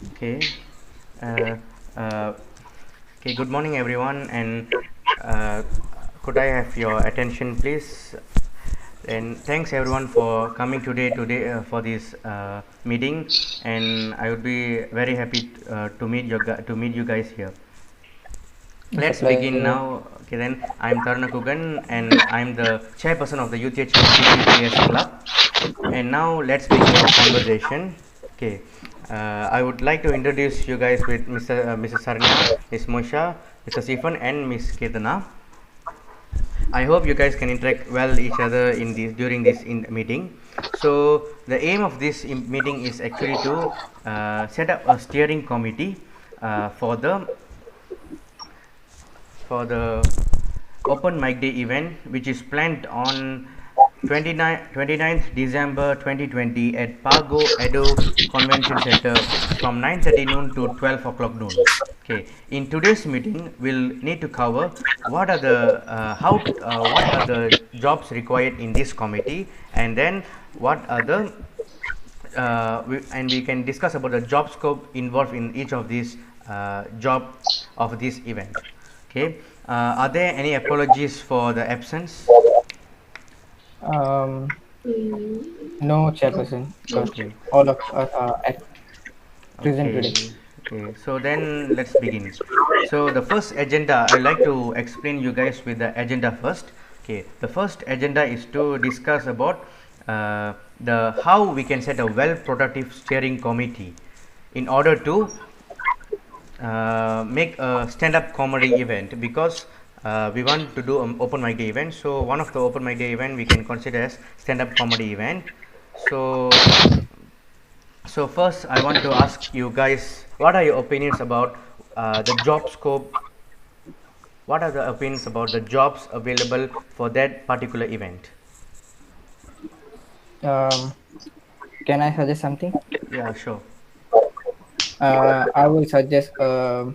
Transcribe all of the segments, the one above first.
Okay. Uh, uh, okay. Good morning, everyone, and uh, could I have your attention, please? And thanks everyone for coming today for this meeting, and I would be very happy to meet you guys here. It's a Let's begin pleasure. now. Okay, then I'm Taruna Kugan, and I'm the chairperson of the UTHS Club. And now let's begin our conversation. Okay, I would like to introduce you guys with Mrs. Sarnya, Miss Mosha, Mr. Sifan, and Miss Ketana. I hope you guys can interact well each other in this during this meeting. So the aim of this meeting is actually to set up a steering committee uh, for the for the open mic day event, which is planned on 29th December 2020 at Pago Edo Convention Center from 9:30 noon to 12 o'clock noon. Okay, in today's meeting, we'll need to cover what are the jobs required in this committee, and then what are the and we can discuss about the job scope involved in each of these job of this event. Okay, are there any apologies for the absence? Um, Mm, no chairperson because Okay, all of us are at present today. okay. So then let's begin. So the first agenda, I like to explain you guys with the agenda first. Okay, the first agenda is to discuss about the how we can set a well productive steering committee in order to make a stand-up comedy event, because we want to do an open mic day event. So one of the open mic day event we can consider as stand-up comedy event. So so first I want to ask you guys, what are your opinions about the job scope? What are the opinions about the jobs available for that particular event? Um, can I suggest something? Yeah, sure. I will suggest I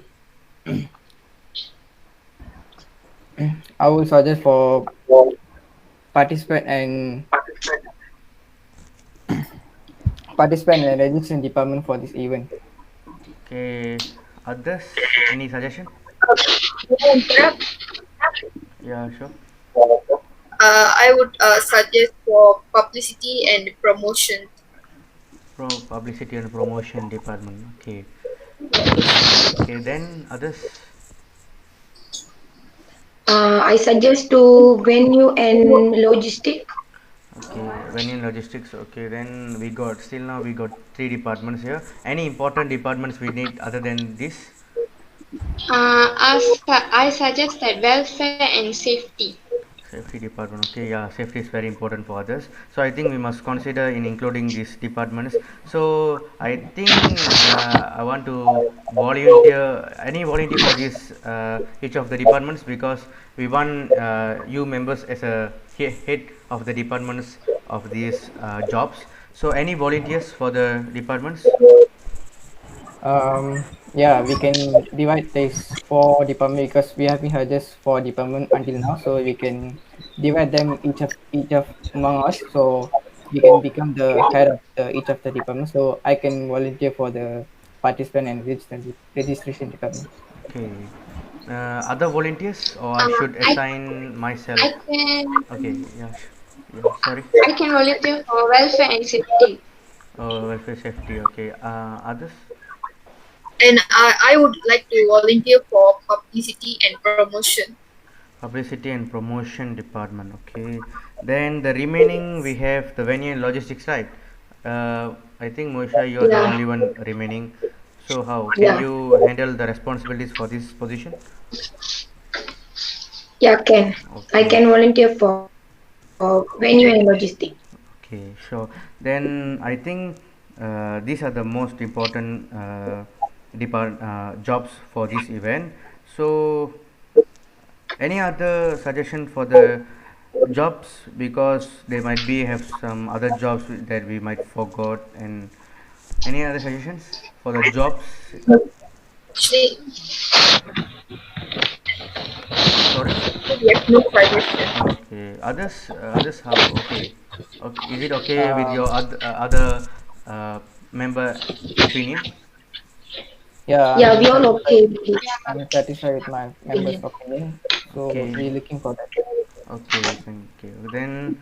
will suggest for participant and participant and registration department for this event. Okay, others, any suggestion? Yeah, sure. I would suggest for publicity and promotion. Publicity and promotion department. Okay. Okay, then others. I suggest to venue and logistic. Okay, venue and logistics. Okay, then we got still now we got three departments here. Any important departments we need other than this? I suggest that welfare and safety. Safety department. Okay, yeah, safety is very important for others. So I think we must consider in including these departments. So I think I want to volunteer any volunteer for this each of the departments, because we want you members as a head of the departments of these jobs. So any volunteers for the departments? Yeah, we can divide this four department because we have been had just four department until now, so we can divide them each of among us, so we can become the head of each of the department. So I can volunteer for the participant and registration department. Okay. Other volunteers, or I should I assign myself? I can Okay, yeah, yeah. Sorry. I can volunteer for welfare and safety. Oh, welfare safety. Okay. Others? And I would like to volunteer for publicity and promotion. Publicity and promotion department. Okay. Then the remaining we have the venue and logistics, right? I think Mosha, you're the Yeah, only one remaining. So how can yeah, you handle the responsibilities for this position? yeah. Can I Okay. can volunteer for venue and logistics. Okay. Sure. Then I think these are the most important jobs for this event. So any other suggestion for the jobs, because they might be have some other jobs that we might forgot, and any other suggestions for the jobs? Actually, Sorry. we have no suggestion. Okay, others how? Okay, okay, is it okay with your Um, other member opinion? Yeah, Yeah, we all okay with this. I'm satisfied with my members' Opinion. opinion. So Okay. we're looking for that. Okay, thank you. Then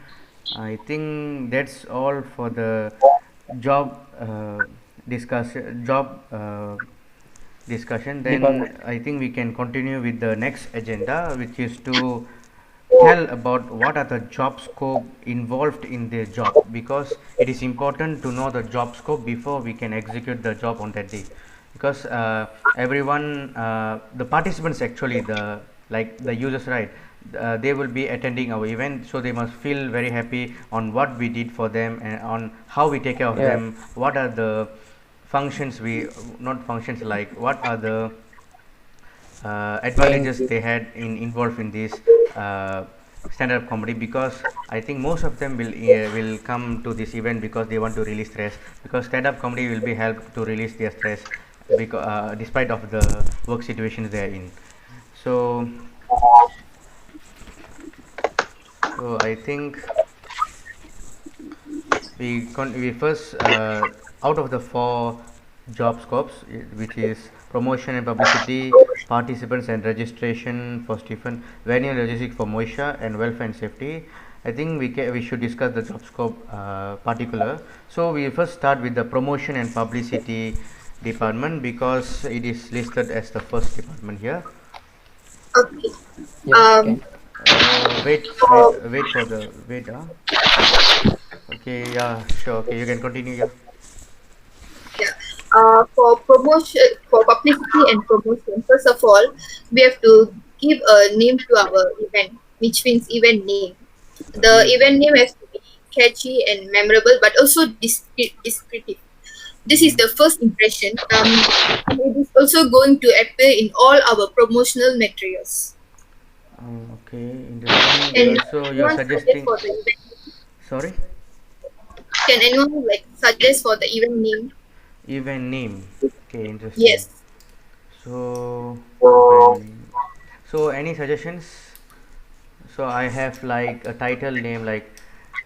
I think that's all for the job discussion. Department. Then I think we can continue with the next agenda, which is to tell about what are the job scope involved in the job, because it is important to know the job scope before we can execute the job on that day, because everyone the participants, actually the like the users, right, they will be attending our event, so they must feel very happy on what we did for them and on how we take care of Yeah, them, what are the functions we not functions, like what are the main advantages they had in involved in this uh, stand-up comedy, because I think most of them will come to this event because they want to release stress, because stand-up comedy will be help to release their stress, because despite of the work situations they are in. So I think we first out of the four job scopes, which is promotion and publicity, participants and registration for Stephen, venue and logistics for Moisha, and welfare and safety. I think we should discuss the job scope particular. So we first start with the promotion and publicity department, because it is listed as the first department here. Okay. yeah. Okay. Um, Wait for the wait. Okay, yeah, sure. Okay, you can continue. Yeah. yeah. For promotion, for publicity and promotion, first of all, we have to give a name to our event, which means event name. The E- event name has to be catchy and memorable, but also descriptive. This is the first impression. And it is also going to appear in all our promotional materials. Okay, interesting. And So you're anyone suggest suggesting, for the event? sorry, Can anyone like suggest for the event name? event name. Okay, interesting. Yes. So event name. So any suggestions? So I have like a title name like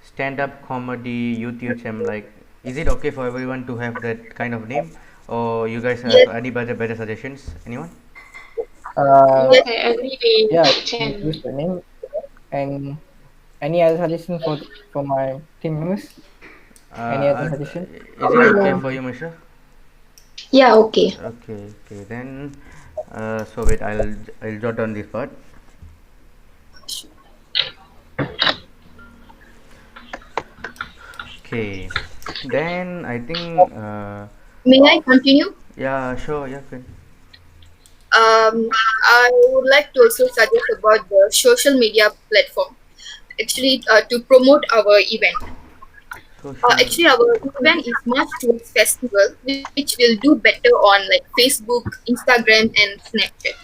stand up comedy UTHM. Like, is it okay for everyone to have that kind of name, or you guys have Yes. any better suggestions? Anyone? Uh, Yes, Yes. I agree with yeah, you can use Chen. the name. And any other suggestion for my team members? Any other Uh, suggestion? is it okay Uh, for you, Misha? yeah, okay. Okay, okay. Then, so wait, I'll jot down this part. Okay. Then I think, May I continue? yeah, sure, yeah, good. I would like to also suggest about the social media platform. Actually, to promote our event. Social. Actually, our event is much towards festival, which will do better on like Facebook, Instagram, and Snapchat.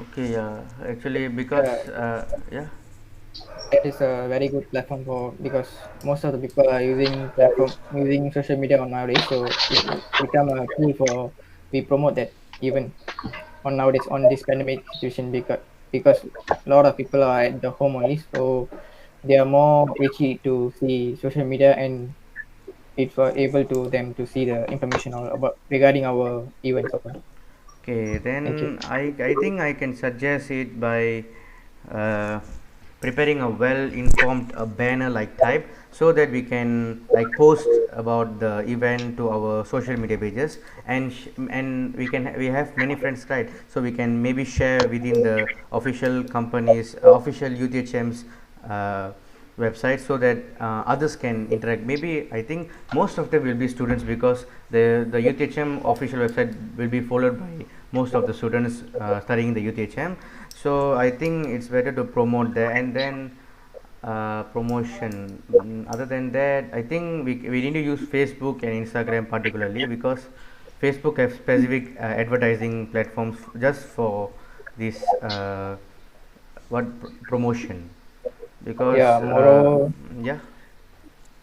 Okay, yeah. Actually, because, Yeah, yeah, that is a very good platform for because most of the people are using social media on nowadays. So it become a tool for we promote that even on nowadays on this pandemic situation because a lot of people are at the home only, so they are more itchy to see social media and it for able to them to see the information all about regarding our events all. okay, Thank you. then I think I can suggest it by uh, preparing a well informed banner like type, so that we can like post about the event to our social media pages, and and we have many friends, right, so we can maybe share within the official companies, official UTHM's uh, website, so that others can interact. Maybe I think most of them will be students, because the UTHM official website will be followed by most of the students studying the UTHM. So I think it's better to promote there, and then promotion. Other than that, I think we need to use Facebook and Instagram particularly, because Facebook have specific advertising platforms just for this promotion, Yeah, because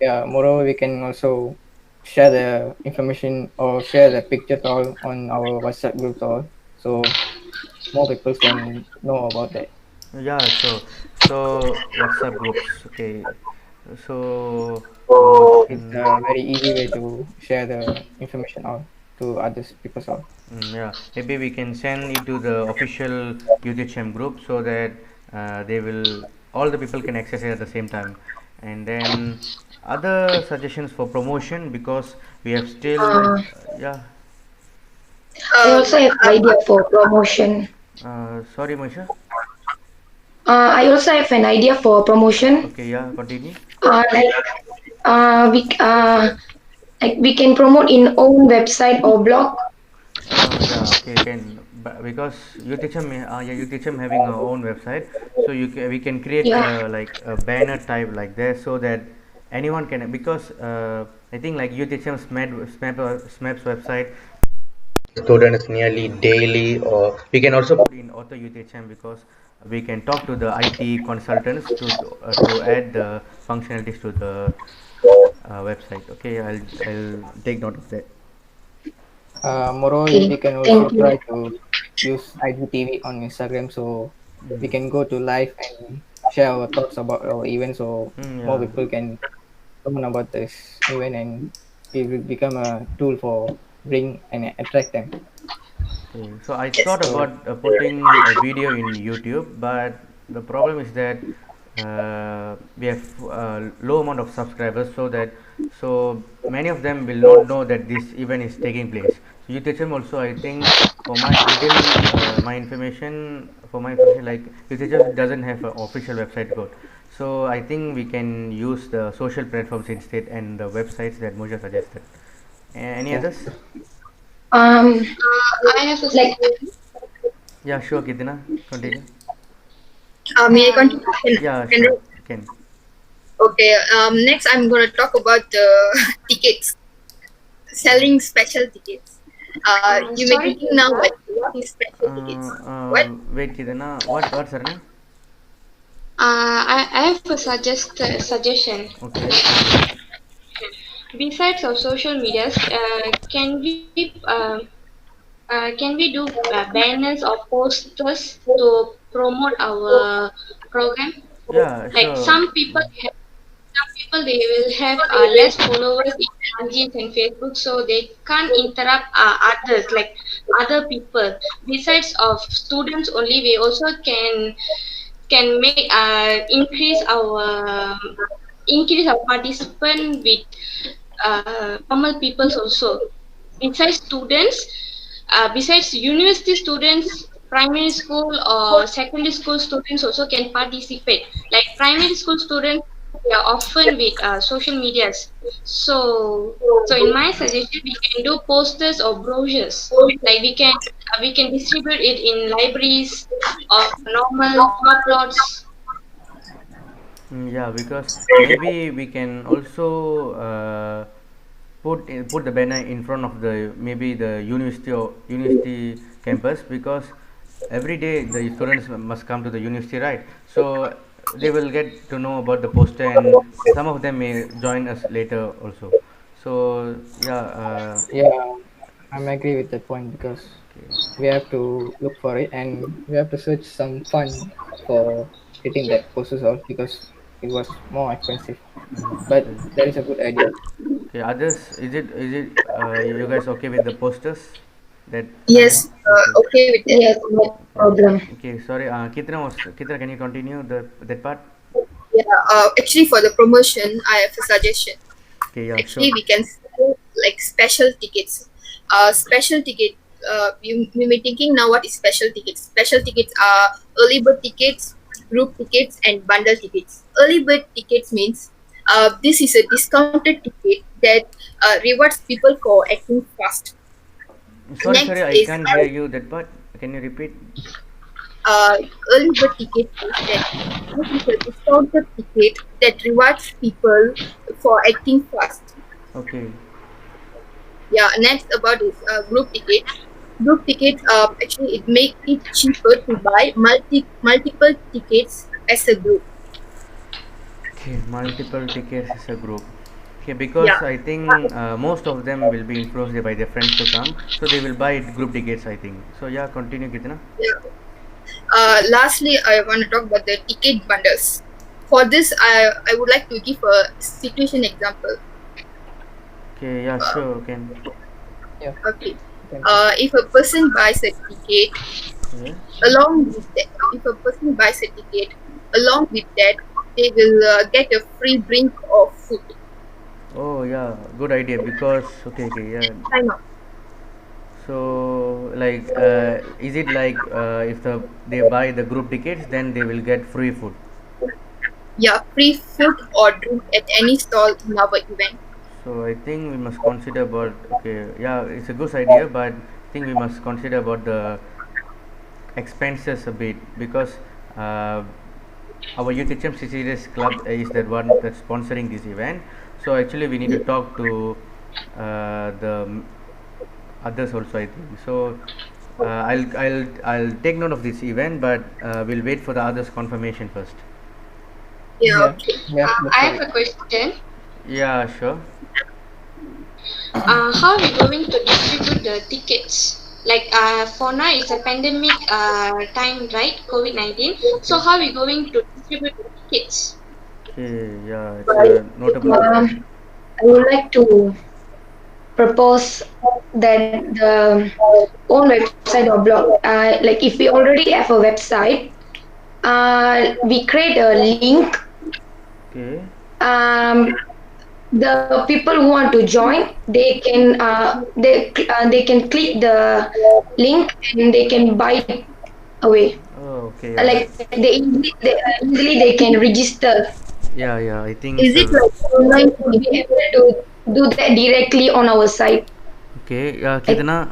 yeah. moreover, we can also share the information or share the pictures all on our WhatsApp groups all, so more people can know about that. Yeah, sure. So WhatsApp groups. Okay. So It's promotion. a very easy way to share the information all. to other people all. Yeah, maybe we can send it to the official UTHM group so that they will all the people can access it at the same time. And then other suggestions for promotion, because we have still Uh, yeah. I Um, also have idea for promotion. Sorry, Moisha. I also have an idea for promotion. Okay, yeah, continue. Like we like we can promote in own website or blog. Yeah, okay, can because UTHM, yeah, UTHM having our own website, so we can create Yeah. like a banner type like this so that anyone can, because I think like UTHM SMAP's website students nearly daily, or we can also put in auto UTHM because we can talk to the IT consultants to add the functionalities to the website. Okay, I'll take note of that. Moreover, we Okay. can also Thank you. try to use IGTV on Instagram so we can go to live and share our thoughts about our event so more Yeah. people can learn about this event and it will become a tool for bring and attract them. Okay, so I yes. thought So about putting a video in YouTube, but the problem is that we have low amount of subscribers, so many of them will not know that this event is taking place. So UTHM also, I think, for my until my information, like UTHM doesn't have an official website code. So I think we can use the social platforms instead and the websites that Moja suggested. Any yeah, others? I have a Like suggestion. Yeah, sure, Kidina, continue. May I Um, continue? Yeah, Can sure, I- can. Okay. Next, I'm going to talk about the tickets, selling special tickets. You may Sorry to thinking now interrupt. what is special tickets? What? Wait, Kidina, what's her name? I have a suggestion. Okay, continue. Besides of social medias, can we do banners or posters to promote our program? Yeah, Like sure. some people they will have less followers in IGs and Facebook, so they can't interrupt others like other people. Besides of students only, we also can make increase our participant with normal peoples also. Besides students, besides university students, primary school or secondary school students also can participate. Like primary school students, they are often with social medias. So in my suggestion, we can do posters or brochures. Like we can distribute it in libraries or normal job lots. Yeah, because maybe we can also put the banner in front of the maybe the university campus, because every day the students must come to the university, right? So they will get to know about the poster, and some of them may join us later also. So yeah, yeah, I'm agree with that point because okay. we have to look for it and we have to search some fund for getting that process out because it was more expensive. But Okay. that is a good idea. Okay, others, is it you guys okay with the posters that I have? Yes. Okay. Okay with that. yes, no Okay. problem. Okay. Sorry. Kitna, can you continue that part? Yeah. Actually, for the promotion, I have a suggestion. Okay. Yeah. Sure. Actually, we can sell like special tickets. Special ticket. You may thinking now what is special tickets? Special tickets are early bird tickets, group tickets, and bundle tickets. Early bird tickets means this is a discounted ticket that rewards people for acting fast. Sorry. Sorry. Next I is can't hear you that part. Can you repeat? uh, early bird ticket is that this is a discounted ticket that rewards people for acting fast. Okay. Yeah, next about is group tickets. Group tickets actually it make it cheaper to buy multiple tickets as a group. Okay. Multiple tickets as a group. Okay. Because Yeah. I think most of them will be influenced by their friends to come, so they will buy group tickets, I think. So yeah. Continue, Kitna. Yeah. Lastly, I want to talk about the ticket bundles. For this, I would like to give a situation example. Okay. Yeah. Uh, Sure. Can. Yeah. Okay. You can If a person buys a ticket, Yeah. if a person buys a ticket, along with that, they will get a free drink of food. Oh yeah, good idea because okay, yeah. Why not? So like, is it like if they buy the group tickets, then they will get free food? Yeah, free food or drink at any stall in our event. So I think we must consider about, okay, yeah, it's a good idea, but I think we must consider about the expenses a bit because uh, our Youth HM CCS club is that one that's sponsoring this event. So actually we need to talk to the others also, I think. So I'll take note of this event, but we'll wait for the others confirmation first. Yeah, Yeah, okay. we have to look I for have it. a question. Yeah, sure. How are we going to distribute the tickets? Like for now, it's a pandemic time, right? COVID-19. So Okay. how are we going to distribute the tickets? Okay, yeah, it's a notable question. I would like to propose that the own website or blog, like if we already have a website, we create a link. Okay. Um, the people who want to join, they can click the link and they can buy it away. Oh, okay, yeah. Like easily they can register. Yeah, yeah, I think Is it so. like We online would be able to do that directly on our site. Okay, I, Kirtana,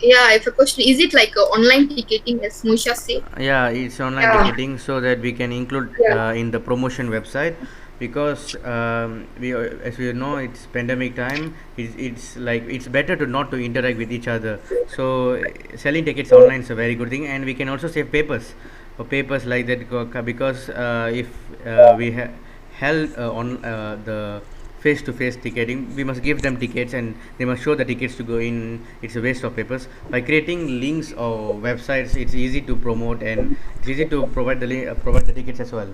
Yeah, I have a question. Is it like online ticketing as Musha said? yeah, it's online yeah, ticketing so that we can include yeah. in the promotion website because as we know, it's pandemic time. It's like it's better to not to interact with each other. So selling tickets online is a very good thing, and we can also save papers or papers like that because if we held on the face-to-face ticketing, we must give them tickets and they must show the tickets to go in. It's a waste of papers. By creating links or websites, it's easy to promote and it's easy to provide the tickets as well.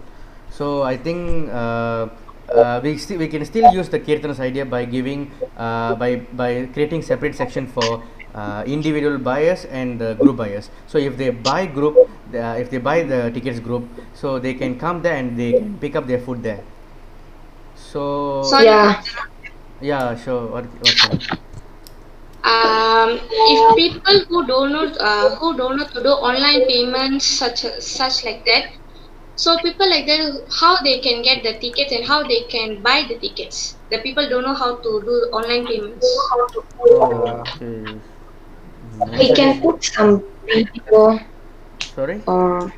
So I think we can still use the Kirtana's idea by giving by creating separate section for individual buyers and group buyers. So if they buy group, if they buy the tickets group, so they can come there and they can pick up their food there. So Sorry, Yeah, Kirtana. yeah, sure. What can? If people who don't know to do online payments such like that, so people like that, how they can get the tickets and how they can buy the tickets. The people don't know how to do online payments. Oh, Uh, okay. Any we can suggestion? put some video, Sorry. or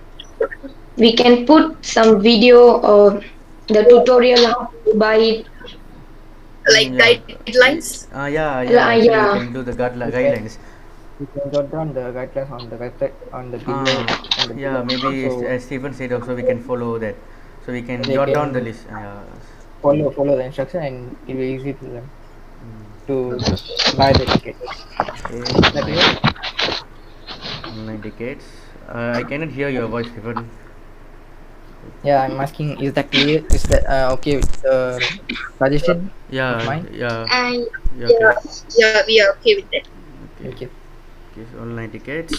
we can put some video or the tutorial how to buy it. Like Yeah. guidelines? Yeah. Actually, we Yeah, can do the we can guidelines. we can jot down the guidelines on the website on the below Ah, on the yeah. below. Maybe So as Stephen said, also we can follow that. So we can they jot down the can list. follow the instruction and it will be easy to them to buy the ticket. Okay. Is that clear? Online tickets. I cannot hear your voice, Stephen. Yeah, I'm asking, is that clear? Is that okay with the suggestion of Yeah. mine? Yeah. And Yeah. Okay. Yeah, yeah, we are okay with that. Okay. Thank you. Okay. So online tickets.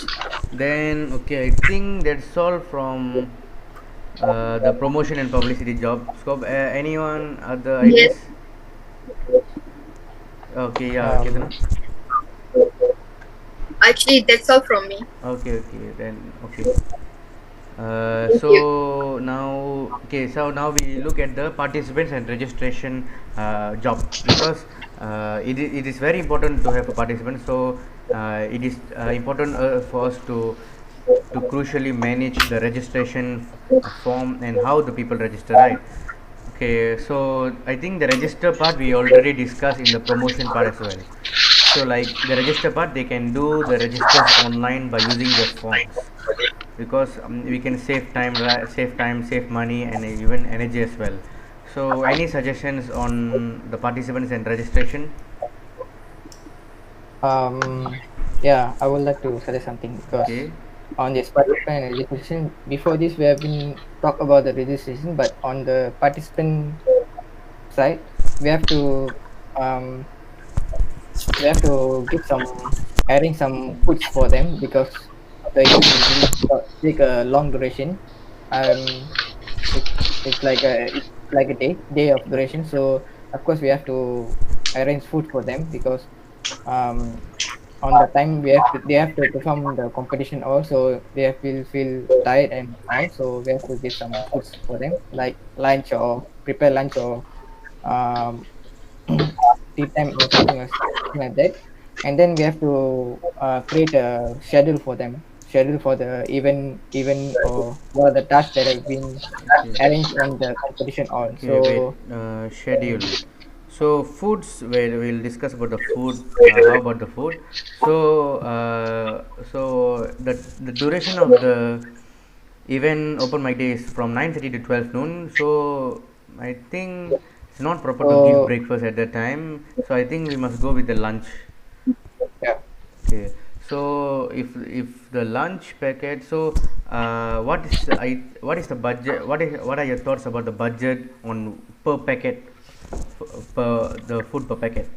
Then okay, I think that's all from the promotion and publicity job scope. Anyone other Yes. ideas? Okay, yeah, Ketana. Um, Actually, that's all from me. Okay, okay, then okay. Thank you. So now we look at the participants and registration job because it is very important to have a participant. So it is important for us to crucially manage the registration form and how the people register, right? Okay, so I think the register part we already discussed in the promotion part as well. So like the register part, they can do the registers online by using their phones because we can save time, save money, and even energy as well. So any suggestions on the participants and registration? yeah, I would like to suggest something because Okay. on this participant and registration, before this we have been talk about the registration, but on the participant side, we have to um we have to give some arrange some foods for them because the event will take a long duration. Um, it's it's like a day of duration. So of course we have to arrange food for them because um on the time they have to perform the competition also they have will feel tired and all, so we have to give some foods for them like lunch or prepare lunch or um tea time or something like that. And then we have to create a schedule for them, schedule for the event or what are the tasks that have been Okay. arranged on the competition all. Okay, wait. So Schedule. So foods, where we'll discuss about the food. How about the food? So the duration of the event open mic day is from 9:30 to 12 noon. So I think it's not proper to give so breakfast at that time. So I think we must go with the lunch. yeah. Okay, so if the lunch packet, so what is the budget? What are your thoughts about the budget on per packet, per the food per packet?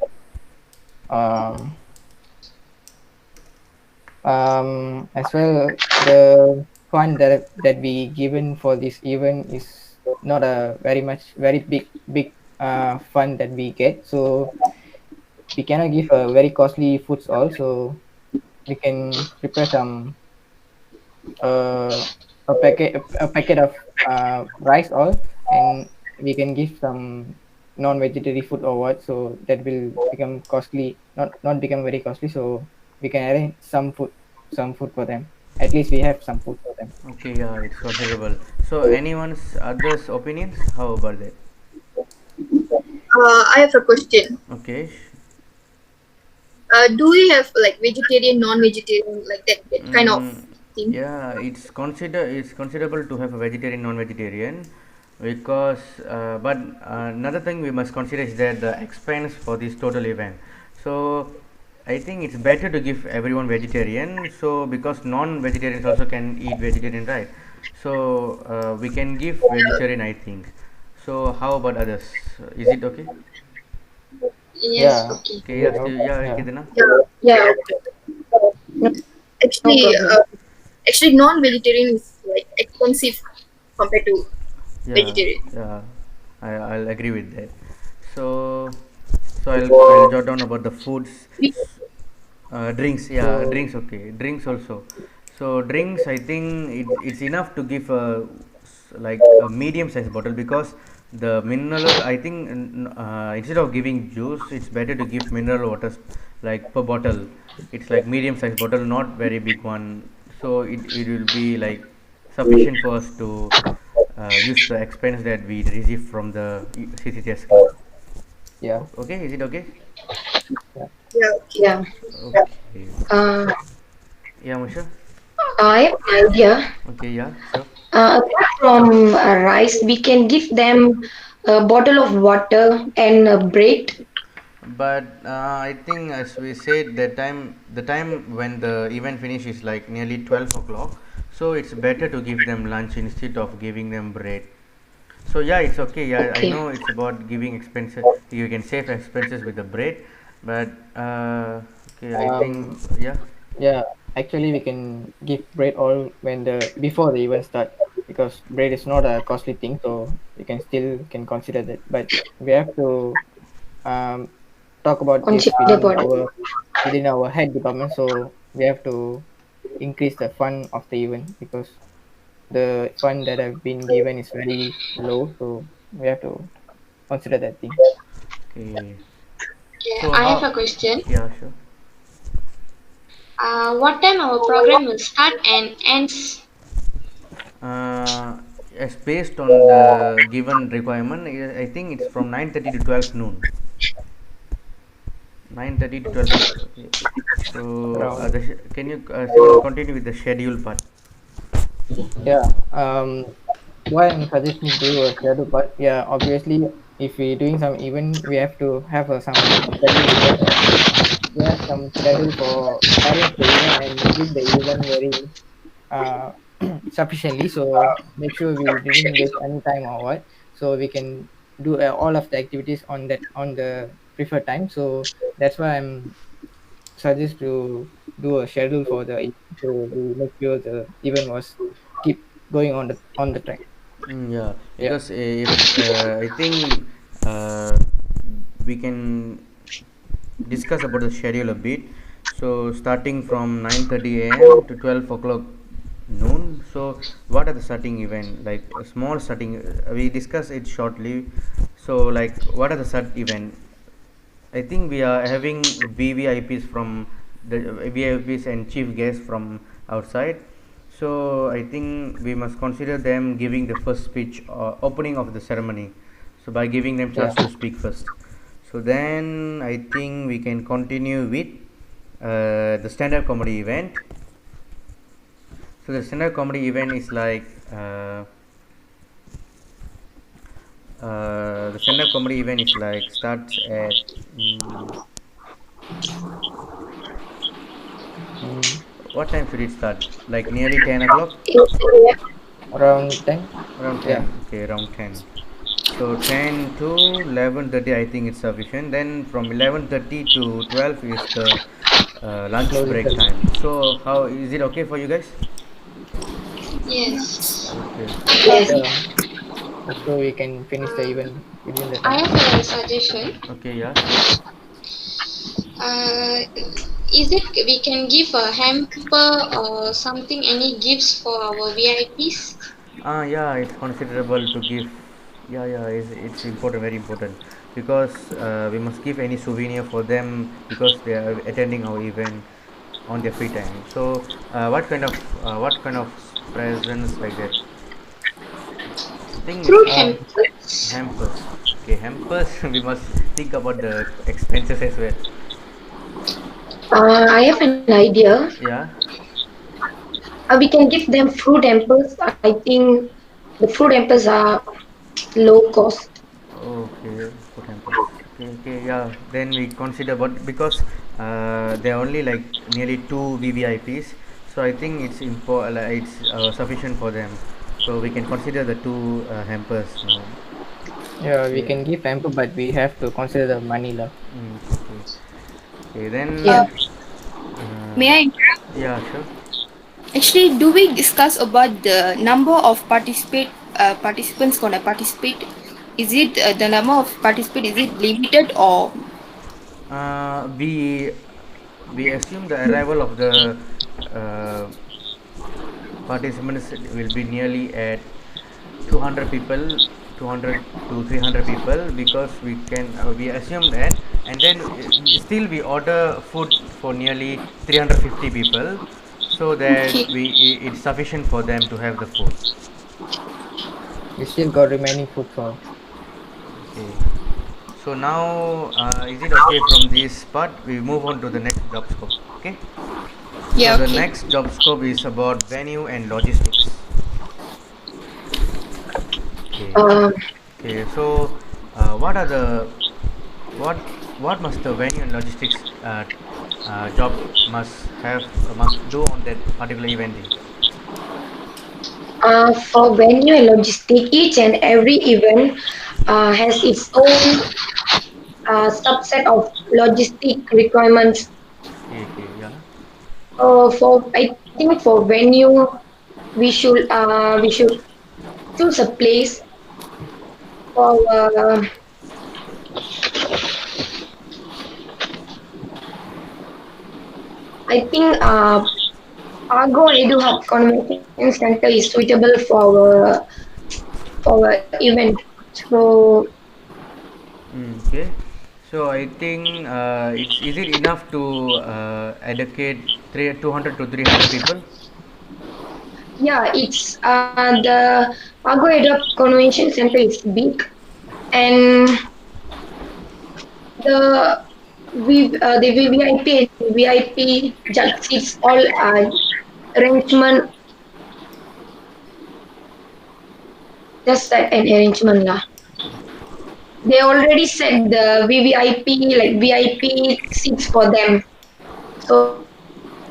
um as well the fund that we given for this event is not a very big fund that we get, so we cannot give a very costly foods also. We can prepare some uh, a packet of rice all, and we can give some non-vegetarian food or what, so that will become costly, not become very costly, so we can arrange some food for them. At least we have some food for them. Okay, yeah, it's considerable. So anyone's others opinions? How about that? I have a question. Okay. Do we have like vegetarian, non-vegetarian, like that kind of thing? Yeah, it's considerable to have a vegetarian, non-vegetarian, because but another thing we must consider is that the expense for this total event. So I think it's better to give everyone vegetarian. So because non-vegetarians also can eat vegetarian, right? So we can give vegetarian, I think. So how about others? Is it okay? Yes, Yeah, okay. Okay, yeah, still, yeah, yeah, Kidana. Yeah. Yeah, no, no Actually, problem. actually, non-vegetarian is like expensive compared to Yeah, vegetarian. yeah, I'll agree with that. So, so I'll jot down about the foods, drinks. Yeah, so drinks. Okay, drinks also. So drinks, I think it's enough to give like a medium size bottle, because the mineral. I think instead of giving juice, it's better to give mineral waters like per bottle. It's like medium size bottle, not very big one. So it will be like sufficient for us to use the expense that we receive from the CCTS club. yeah, Okay, is it okay? yeah. Yeah. Okay. Yeah. Okay. Uh, Yeah, Musha. I have an idea. Okay, yeah, sure. Apart from rice, we can give them a bottle of water and a bread. But I think, as we said, the time when the event finish is like nearly 12 o'clock. So it's better to give them lunch instead of giving them bread. So yeah, it's okay. Yeah, I Okay. know it's about giving expenses. You can save expenses with the bread, but okay, I think um yeah. yeah, actually we can give bread all when the before the event start, because bread is not a costly thing, so we can still can consider that, but we have to um talk about this Consider about it. within our head department, so we have to increase the fund of the event because the fund that have been given is very low, so we have to consider that thing. Okay. Okay, So I have how? a question. Yeah, sure. What time our program will start and ends? As based on the given requirement, I think it's from 9:30 to 12 noon. 9:30 to 12. Okay. So Around, can you Simon, continue with the schedule part? yeah. Why I'm suggesting to do a schedule part, yeah, obviously if we doing some event we have to have some schedule with them, and we have some schedule for arrange the event and bring the event very uh sufficiently, so make sure we didn't waste any time or what, so we can do all of the activities on that on the preferred time. So that's why I'm suggest to do a schedule for the event, so we make sure the event was keep going on the track. Yeah, Yeah, because if I think we can discuss about the schedule a bit. So starting from 9:30 a.m. to 12 o'clock noon. So what are the starting event? Like a small starting. We discuss it shortly. So like what are the start event? I think we are having VVIPs from the VIPs and chief guests from outside. So I think we must consider them giving the first speech, opening of the ceremony. So by giving them yeah, chance to speak first. So then I think we can continue with the stand-up comedy event. So the stand-up comedy event is like the stand-up comedy event is like starts at mm, what time should it start? Like nearly 10 o'clock? around 10. Around Yeah, 10. Okay, around 10. So 10 to 11:30 I think it's sufficient. Then from 11:30 to 12 is the lunch closing break ceremony. time. So how is it okay for you guys? Yes. Okay. Yes. Yeah, so we can finish the event within the I time. have a suggestion. Okay, yeah, sure. Uh, is it we can give a hamper or something, any gifts for our VIPs? Yeah, it's considerable to give. Yeah, yeah, it's important, very important, because we must give any souvenir for them because they are attending our event on their free time. So, what kind of presents like that? I think it's Fruit Um, hampers. hampers. Okay, hampers. We must think about the expenses as well. I have an idea. Yeah. We can give them fruit hampers. I think the fruit hampers are low cost. Okay, food hampers. Okay, okay, yeah. Then we consider what because there are only like nearly two VVIPs, so I think it's sufficient for them. So we can consider the two hampers now. yeah, we Okay. can give ample, but we have to consider the money lah. Okay. Okay. Yeah. Then. Uh, May I interrupt? yeah. Sure. Actually, do we discuss about the number of participants gonna participate? Is it the number of participant? Is it limited or We assume the arrival of the uh, participants will be nearly at 200 people, 200 to 300 people, because we assume that, and then still we order food for nearly 350 people, so that okay? it's sufficient for them to have the food. We still got remaining food for. Okay. So now, is it okay from this part? We move on to the next job scope. Okay. So Yeah, the okay. next job scope is about venue and logistics. Okay. Um, Okay. So, what are the what what must the venue and logistics job must do on that particular event day? for venue and logistic, each and every event has its own subset of logistic requirements. Okay. Okay. Yeah. For I think for venue, we should choose a place for I think Argo Edu Hub Convention Center is suitable for our event. So Okay. So I think it's is it enough to allocate 200 to 300 people? yeah, it's the Argo Edu Hub Convention Center is big, and the the VVIP and VIP judge seats all arrangement, just that an arrangement lah. They already set the VVIP like VIP seats for them. So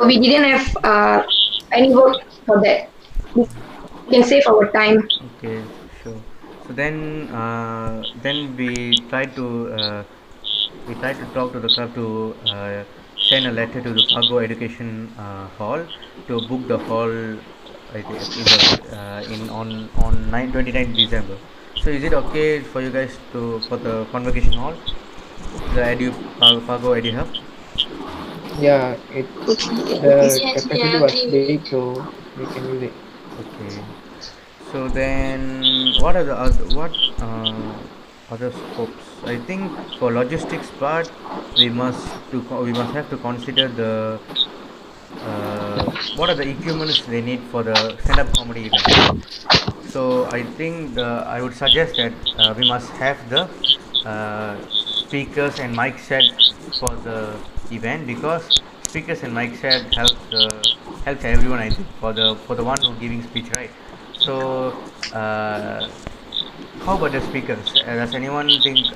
we didn't have any work for that. We can save our time. Okay, sure. So then we try to we tried to talk to the club to send a letter to the Pago Education Hall to book the hall in the in on 29th December. So is it okay for you guys to for the convocation hall, the Pago Edu Hub? Yeah, it Okay. the Yes, we capacity was agree. big, so we can use it. Okay. So then, what are the other scopes? I think for logistics part, we must have to consider the what are the equipments they need for the stand-up comedy event. So I think I would suggest that we must have the speakers and mic set for the event, because speakers and mic set helps everyone, I think, for the one who giving speech, right? So uh, how about the speakers? Does anyone think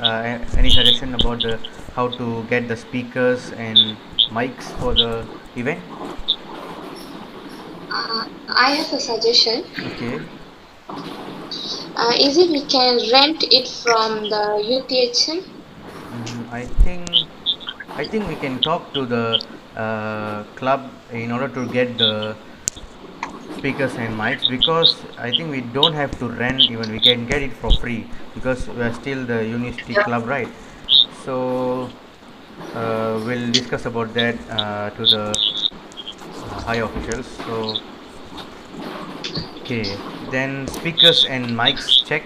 any suggestion about the how to get the speakers and mics for the event? I have a suggestion. Okay. Is it we can rent it from the UTHN? I think we can talk to the club in order to get the speakers and mics, because I think we don't have to rent, even we can get it for free, because we are still the university club, right? So we'll discuss about that to the high officials. So okay, then speakers and mics check.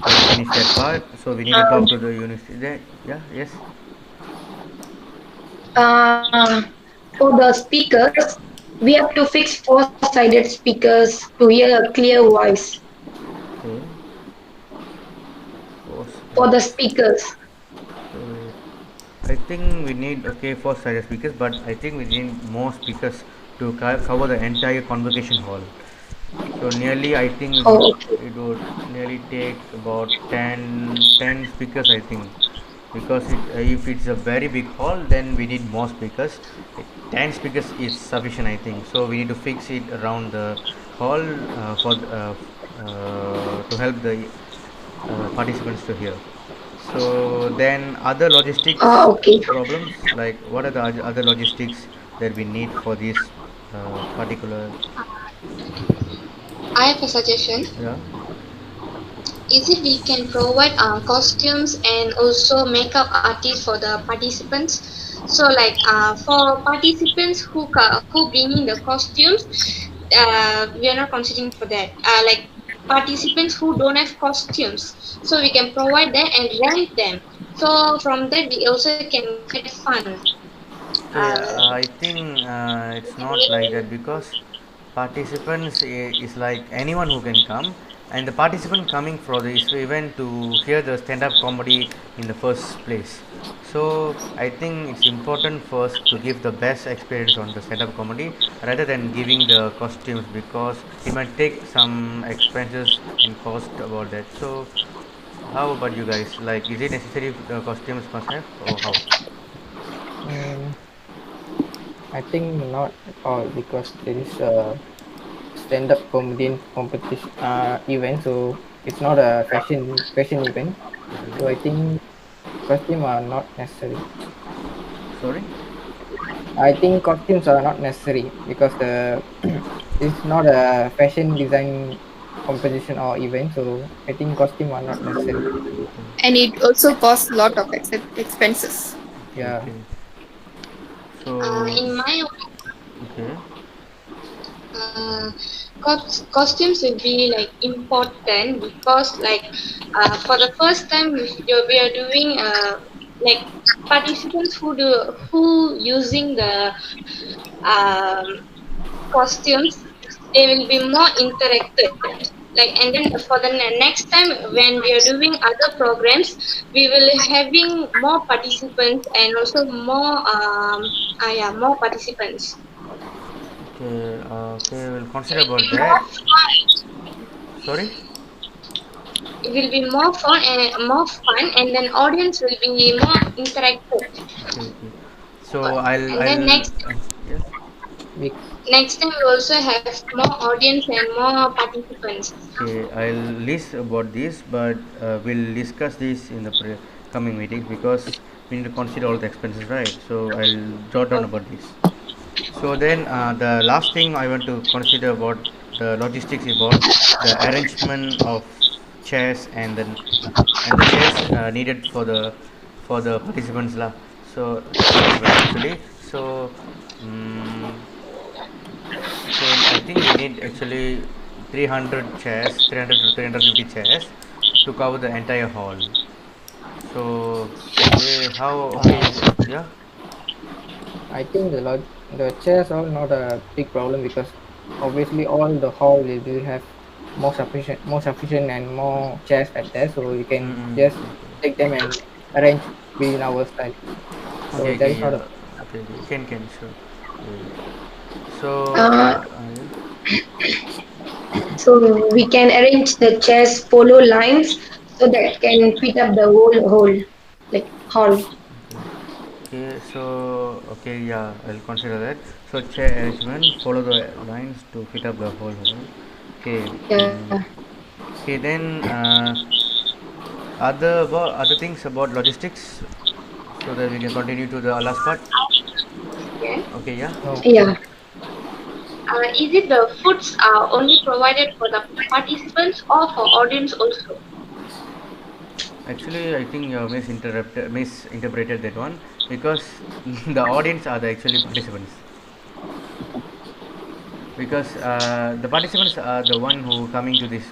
We finish that part. So we need to talk to the university. Yeah, yes. Uh, for the speakers, we have to fix four-sided speakers to hear a clear voice Okay. Pause. for the speakers. So I think we need, okay, four sided speakers, but I think we need more speakers to cover the entire convocation hall. So nearly, I think Oh, okay. it would nearly take about 10 speakers, I think, because if it's a very big hall, then we need more speakers. 10 speakers is sufficient, I think. So we need to fix it around the hall to help the participants to hear. So then other logistics Okay. problems, like what are the other logistics that we need for this particular, I have a suggestion. yeah. Is it we can provide costumes and also makeup artists for the participants? So like for participants who bringing the costumes, we are not considering for that. Like participants who don't have costumes, so we can provide them and rent them. So from that we also can get fun. Okay, Uh, I think it's not like that, because participants is like anyone who can come, and the participant coming for this event to hear the stand-up comedy in the first place. So I think it's important first to give the best experience on the stand-up comedy rather than giving the costumes, because it might take some expenses and cost about that. So how about you guys? Like, is it necessary the costumes must have, or how? Mm, I think not at all because there is a stand-up comedian competition event, so it's not a fashion event. So I think costume are not necessary. Sorry. I think costumes are not necessary because the it's not a fashion design competition or event, so I think costume are not necessary. And it also costs a lot of expenses. Okay, Yeah. okay. So, in my okay, uh, costumes will be like important because like for the first time we are doing like participants who using the um, costumes, they will be more interacted, like, and then for the next time when we are doing other programs, we will having more participants and also more yeah, more participants. okay, okay. We'll It consider will about be that. more fun. Sorry. It will be more fun, and then audience will be more interactive. Okay, okay. So And then yes. We next time we also have more audience and more participants. Okay, I'll list about this, but we'll discuss this in the coming meetings, because we need to consider all the expenses, right? So I'll jot down about this. So then the last thing I want to consider about the logistics is about the arrangement of chairs and the chairs needed for the participants lah. So participants actually. So um, so I think we need actually 300 chairs, 300 to 350 chairs to cover the entire hall. So okay, how okay yeah. I think the chairs are not a big problem because obviously all the hall will have more sufficient and more chairs at there, so we can Mm-mm. just take them and arrange within our style. So Okay, that okay, is not a yeah. Okay, okay. Can sure. Okay. So, Uh, yeah. so we can arrange the chairs follow lines so that can fit up the whole like hall. Okay, so okay, yeah, I'll consider that. So chair arrangement, follow the lines to fit up the whole hall. Okay, Yeah. okay. Then other things about logistics, so that we can continue to the last part. Okay. Okay, yeah. no. Yeah. Is it the foods are only provided for the participants or for audience also? Actually, I think you have misinterpreted that one because the audience are the actually participants. Because the participants are the one who coming to this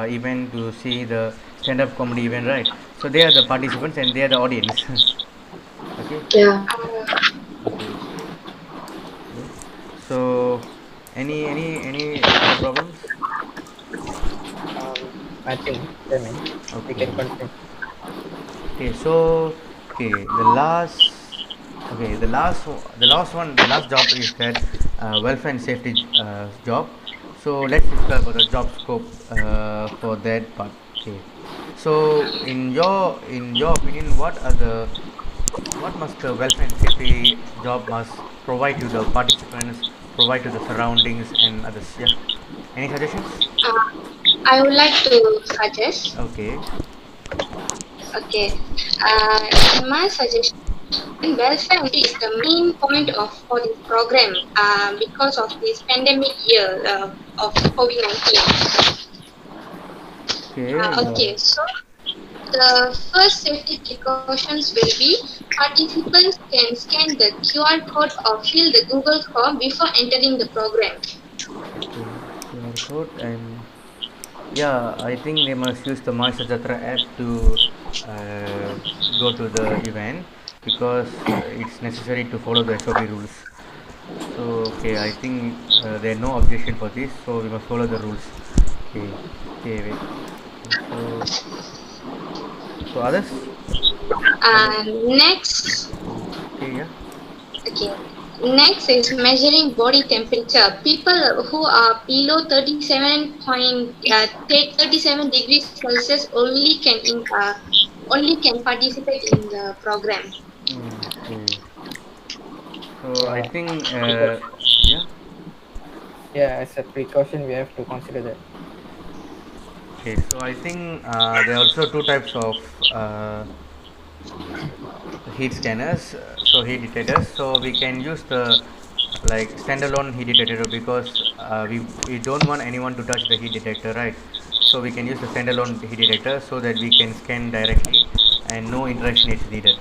event to see the stand-up comedy event, right? So they are the participants and they are the audience. Okay, Yeah. okay, okay. So any other problems? Nothing. I mean, we Okay, can continue. okay. So okay, the last one, the last job is that welfare and safety job. So let's discuss about the job scope for that part. Okay. So in your opinion, what must the welfare and safety job must provide to the participants, provide to the surroundings and others? Yeah. Any suggestions? Uh, I would like to suggest. Okay. Okay. In my suggestion, welfare and safety is the main point of for this program because of this pandemic year of COVID-19. Okay. Yeah. Okay, so the first safety precautions will be participants can scan the QR code or fill the Google form before entering the program. Okay. QR code and yeah, I think they must use the My Sajatra app to go to the event because it's necessary to follow the SOP rules. So okay, I think there are no objection for this, so we must follow the rules. Okay, okay, wait. Okay, so others, other, Next, okay, yeah. okay. Next is measuring body temperature. People who are below 37 degrees Celsius only can participate in the program. Okay. So I Yeah, think because yeah. yeah, as a precaution, we have to consider that. Okay, so I think there are also two types of heat scanners, so heat detectors. So we can use the like standalone heat detector because we don't want anyone to touch the heat detector, right? So we can use the standalone heat detector so that we can scan directly and no interaction is needed.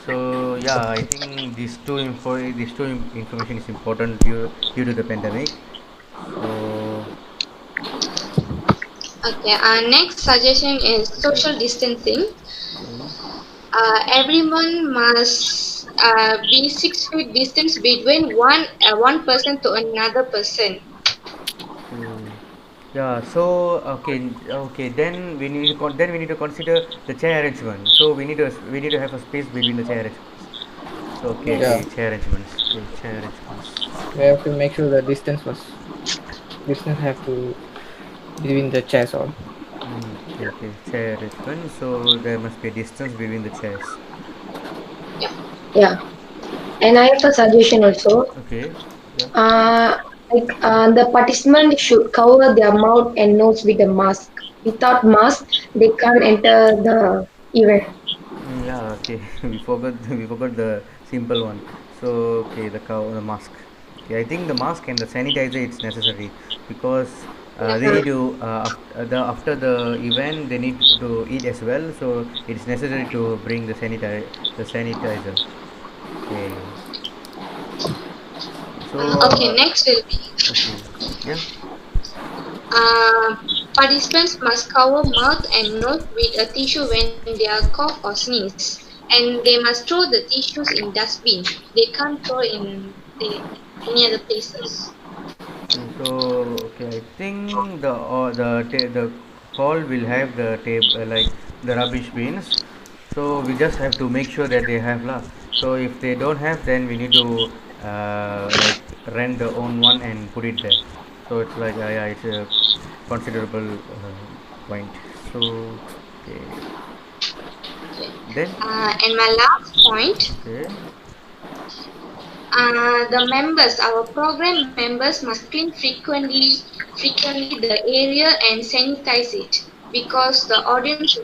So yeah, I think information is important due to the pandemic. So Okay, our next suggestion is okay, social distancing. okay. Everyone must be 6 feet distance between one person to another person. Okay. Yeah. So okay. Then we need to consider the chair arrangement. So we need to have a space between the chair arrangements. So okay, Yes. Yeah, okay, chair arrangements. Okay, chair arrangements. we have to make sure the distance have to between the chairs all. Okay, okay, chair arrangement. So there must be a distance between the chairs. Yeah. Yeah. And I have a suggestion also. Okay. Yeah. Uh, the participant should cover their mouth and nose with a mask. Without mask, they can't enter the event. Yeah, okay. We forgot the simple one. So okay, the mask. Okay, I think the mask and the sanitizer it's necessary because they Yeah. need to after the event they need to eat as well. So it's necessary to bring the sanitizer. Okay. So Okay, next will be okay, yeah. uh, participants must cover mouth and nose with a tissue when they are cough or sneeze, and they must throw the tissues in dustbin. They can't throw in any other places. Okay, so okay, I think the hall will have the tape like the rubbish bins. So we just have to make sure that they have lah. So if they don't have, then we need to like rent the own one and put it there. So it's like yeah, it's a considerable point. So okay, Okay. then And my last point, okay. the members, our program members must clean frequently the area and sanitize it because the audience,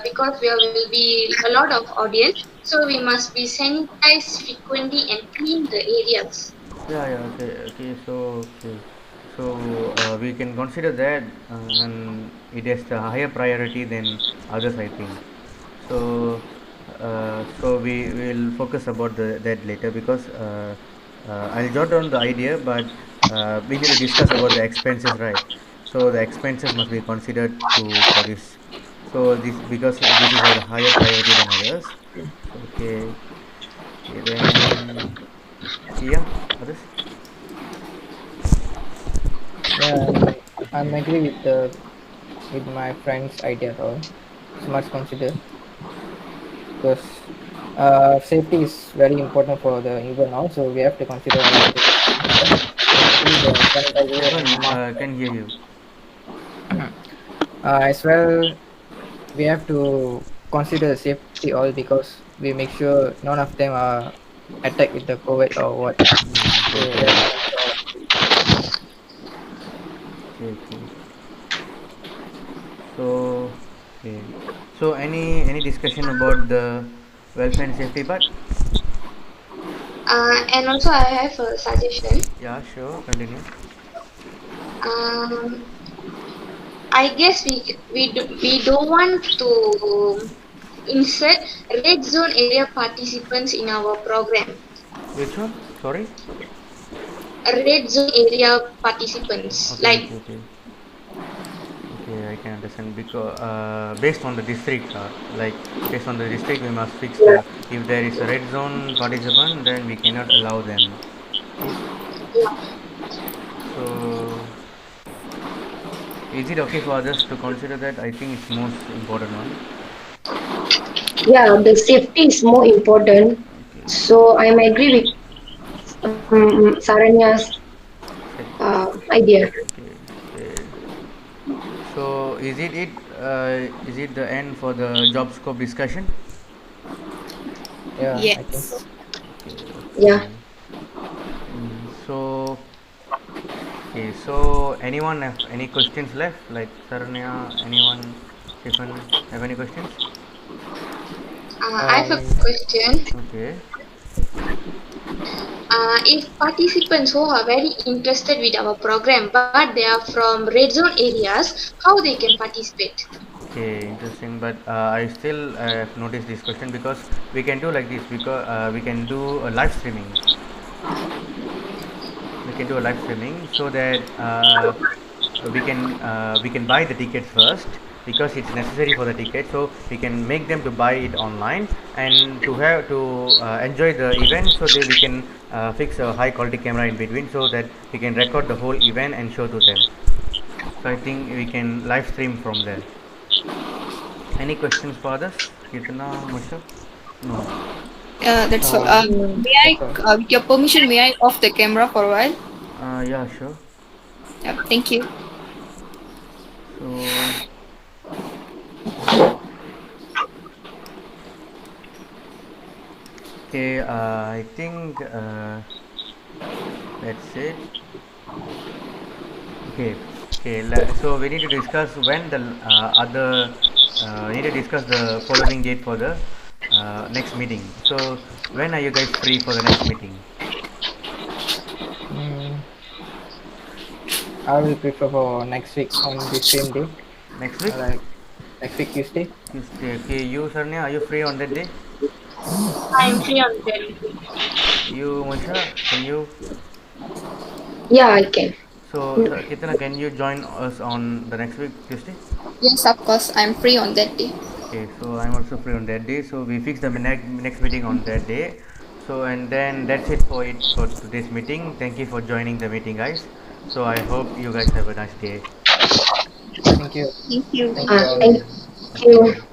because there will be a lot of audience, so we must be sanitized frequently and clean the areas. Yeah, yeah, okay, okay. So we can consider that, and it has the higher priority than others, I think. So we will focus about that later because I'll jot down the idea, but we need to discuss about the expenses, right? So the expenses must be considered to for this. So this because this is a higher priority than others. So, okay, okay then. Okay, yeah, others. Yeah, I'm agree with my friend's idea at all. It's much consider because safety is very important for the event also. We have to consider all of this, especially the sanitizer Stefan, and mask. can hear you. As well, we have to consider the safety all because we make sure none of them are attacked with the COVID or what. So we have to Totally. consider all of this. Okay, okay. So, okay. So, any discussion about the welfare and safety part? And also, I have a suggestion. Yeah, sure. Continue. Um, I guess we don't want to insert red zone area participants in our program. Which one? Sorry. Red zone area participants, Okay, like okay, okay. Okay, I can understand because based on the district, like based on the district, we must fix the if there is a red zone participant, then we cannot allow them. Okay. So, is it okay for others to consider that? I think it's most important one. Yeah, the safety is more important. Okay. So I'm agree with Saranya's idea. Okay. Okay. So is it the end for the job scope discussion? Yeah, I think so. Yes. Okay. Yeah. Okay. So okay. So anyone have any questions left? Like Saranya, anyone, Stephen, have any questions? I have a Um, question. Okay. If participants who are very interested with our program but they are from red zone areas, how they can participate? Okay, interesting. But I still have noticed this question because we can do like this because we can do a live streaming. We can do a live streaming so that we can buy the tickets first because it's necessary for the ticket, so we can make them to buy it online and to have to enjoy the event, so that we can fix a high quality camera in between so that we can record the whole event and show to them. So I think we can live stream from there. Any questions for others? Kirtana, Musha? No. That's all. uh, May I, that's all. with your permission, may I off the camera for a while? Yeah, sure. Yeah, thank you. So okay, I think that's it. Okay, okay. So we need to discuss when the other. We need to discuss the following date for the next meeting. So when are you guys free for the next meeting? Mm, I will prefer for next week on the same day, Next week? like next week Tuesday. Tuesday. Okay, you Sarnya, are you free on that day? I'm free on that. You Moisha, can you? Yeah, I can. So Kitana, can you join us on the next week Tuesday? Yes, of course, I'm free on that day. Okay, so I'm also free on that day. So we fix the next meeting on that day. So and then that's it for today's meeting. Thank you for joining the meeting, guys. So I hope you guys have a nice day. Thank you. Thank you. Thank Thank you you. all. Thank Thank you. you.